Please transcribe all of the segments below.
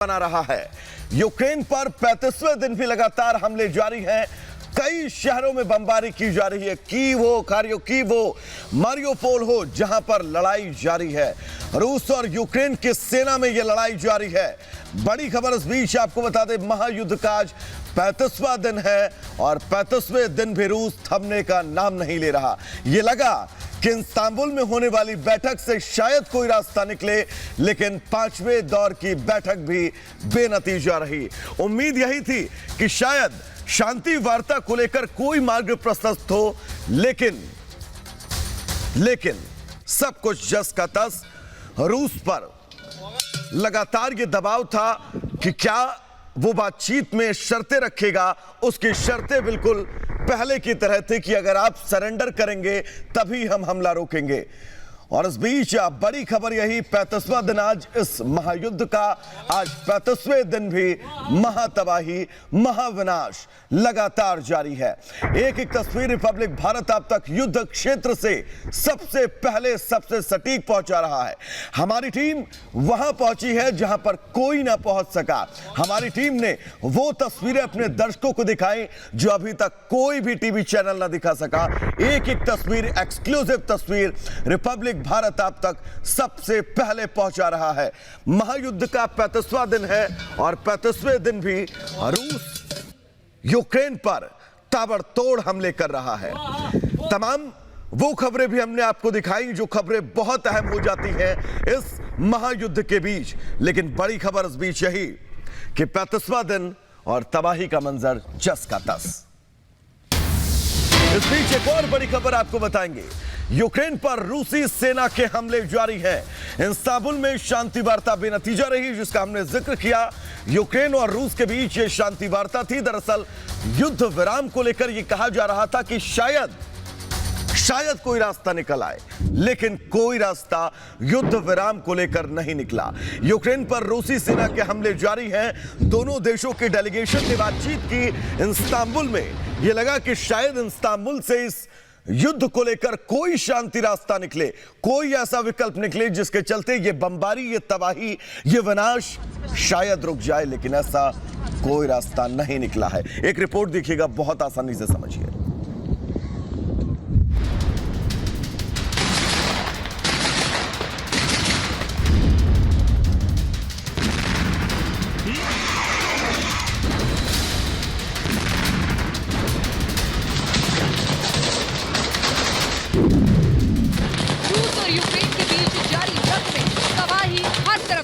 बना रहा है। यूक्रेन पर 35वें दिन भी लगातार हमले जारी हैं। कई शहरों में बमबारी की जा रही है। कीव हो, खार्किव हो, मारियोपोल हो, जहां पर लड़ाई जारी है। रूस और यूक्रेन की सेना में यह लड़ाई जारी है। बड़ी खबर इस बीच आपको बता दें, महायुद्ध का आज 35वां दिन है और 35वें दिन भी रूस थमने का नाम नहीं ले रहा। यह लगा कि इस्तांबुल में होने वाली बैठक से शायद कोई रास्ता निकले, लेकिन 5वें दौर की बैठक भी बेनतीजा रही। उम्मीद यही थी कि शायद शांति वार्ता को लेकर कोई मार्ग प्रशस्त हो, लेकिन सब कुछ जस का तस। रूस पर लगातार ये दबाव था कि क्या वो बातचीत में शर्तें रखेगा। उसकी शर्तें बिल्कुल पहले की तरह थी कि अगर आप सरेंडर करेंगे तभी हम हमला रोकेंगे। और इस बीच बड़ी खबर यही, 35वां दिन आज इस महायुद्ध का, आज 35वें दिन भी महातबाही, महाविनाश लगातार जारी है। एक एक तस्वीर रिपब्लिक भारत अब तक युद्ध क्षेत्र से सबसे पहले सबसे सटीक पहुंचा रहा है। हमारी टीम वहां पहुंची है जहां पर कोई ना पहुंच सका। हमारी टीम ने वो तस्वीरें अपने दर्शकों को दिखाई जो अभी तक कोई भी टीवी चैनल ना दिखा सका। एक एक तस्वीर, एक्सक्लूसिव तस्वीर रिपब्लिक भारत अब तक सबसे पहले पहुंचा रहा है। महायुद्ध का 35वां दिन है और 35वें दिन भी रूस यूक्रेन पर ताबड़तोड़ हमले कर रहा है। तमाम वो खबरें भी हमने आपको दिखाई जो खबरें बहुत अहम हो जाती हैं इस महायुद्ध के बीच। लेकिन बड़ी खबर इस बीच यही कि 35वां दिन और तबाही का मंजर जस का तस। इस बीच एक और बड़ी खबर आपको बताएंगे। यूक्रेन पर रूसी सेना के हमले जारी हैं। इस्तांबुल में शांति वार्ता बेनतीजा रही, जिसका हमने जिक्र किया। यूक्रेन और रूस के बीच ये शांति वार्ता थी। दरअसल युद्ध विराम को लेकर यह कहा जा रहा था कि शायद कोई रास्ता निकल आए, लेकिन कोई रास्ता युद्ध विराम को लेकर नहीं निकला। यूक्रेन पर रूसी सेना के हमले जारी हैं। दोनों देशों के डेलीगेशन ने बातचीत की इस्तांबुल में। यह लगा कि शायद इस्तांबुल से इस युद्ध को लेकर कोई शांति रास्ता निकले, कोई ऐसा विकल्प निकले जिसके चलते ये बमबारी, ये तबाही, ये विनाश शायद रुक जाए, लेकिन ऐसा कोई रास्ता नहीं निकला है। एक रिपोर्ट देखिएगा, बहुत आसानी से समझिए।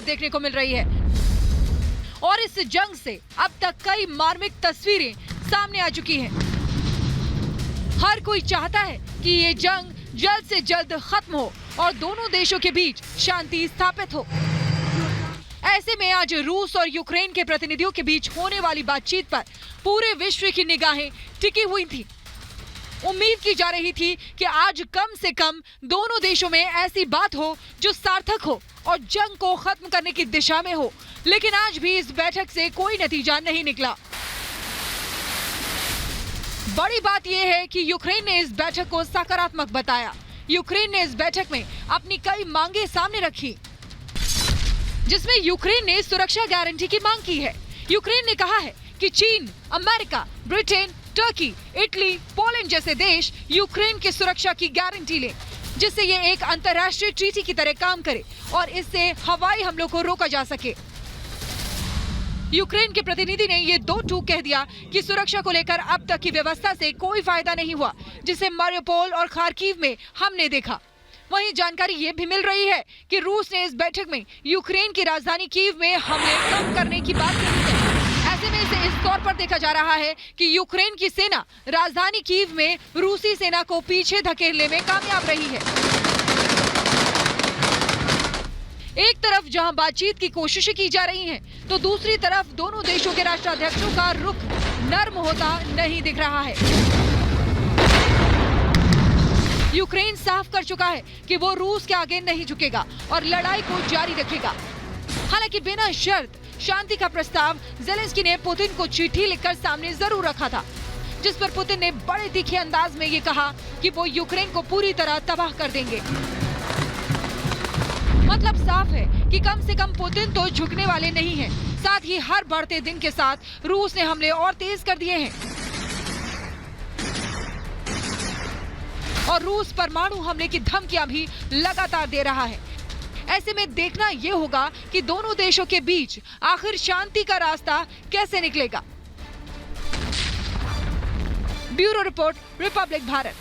देखने को मिल रही है और इस जंग से अब तक कई मार्मिक तस्वीरें सामने आ चुकी हैं। हर कोई चाहता है कि ये जंग जल्द से जल्द खत्म हो और दोनों देशों के बीच शांति स्थापित हो। ऐसे में आज रूस और यूक्रेन के प्रतिनिधियों के बीच होने वाली बातचीत पर पूरे विश्व की निगाहें टिकी हुई थी। उम्मीद की जा रही थी कि आज कम से कम दोनों देशों में ऐसी बात हो जो सार्थक हो और जंग को खत्म करने की दिशा में हो, लेकिन आज भी इस बैठक से कोई नतीजा नहीं निकला। बड़ी बात यह है कि यूक्रेन ने इस बैठक को सकारात्मक बताया। यूक्रेन ने इस बैठक में अपनी कई मांगे सामने रखी, जिसमें यूक्रेन ने सुरक्षा गारंटी की मांग की है। यूक्रेन ने कहा है कि चीन, America, Britain, Turkey, Italy, Poland जैसे देश यूक्रेन की सुरक्षा की गारंटी लें, जिससे ये एक अंतर्राष्ट्रीय ट्रीटी की तरह काम करे और इससे हवाई हमलों को रोका जा सके। यूक्रेन के प्रतिनिधि ने ये दो टूक कह दिया कि सुरक्षा को लेकर अब तक की व्यवस्था से कोई फायदा नहीं हुआ, जिसे मारियोपोल और खार्किव में हमने देखा। वहीं जानकारी ये भी मिल रही है कि रूस ने इस बैठक में यूक्रेन की राजधानी कीव में हमले कम करने की बात कही है। ऐसे में इसे इस तौर पर देखा जा रहा है कि यूक्रेन की सेना राजधानी कीव में रूसी सेना को पीछे धकेलने में कामयाब रही है। एक तरफ जहां बातचीत की कोशिशें की जा रही हैं, तो दूसरी तरफ दोनों देशों के राष्ट्राध्यक्षों का रुख नर्म होता नहीं दिख रहा है। यूक्रेन साफ कर चुका है कि वो रूस के आगे नहीं झुकेगा और लड़ाई को जारी रखेगा। हालांकि बिना शर्त शांति का प्रस्ताव ज़ेलेंस्की ने पुतिन को चिट्ठी लिखकर सामने जरूर रखा था, जिस पर पुतिन ने बड़े तीखे अंदाज में ये कहा कि वो यूक्रेन को पूरी तरह तबाह कर देंगे। मतलब साफ है कि कम से कम पुतिन तो झुकने वाले नहीं हैं। साथ ही हर बढ़ते दिन के साथ रूस ने हमले और तेज कर दिए हैं और रूस परमाणु हमले की धमकियां भी लगातार दे रहा है। ऐसे में देखना यह होगा कि दोनों देशों के बीच आखिर शांति का रास्ता कैसे निकलेगा। Bureau report, Republic Bharat.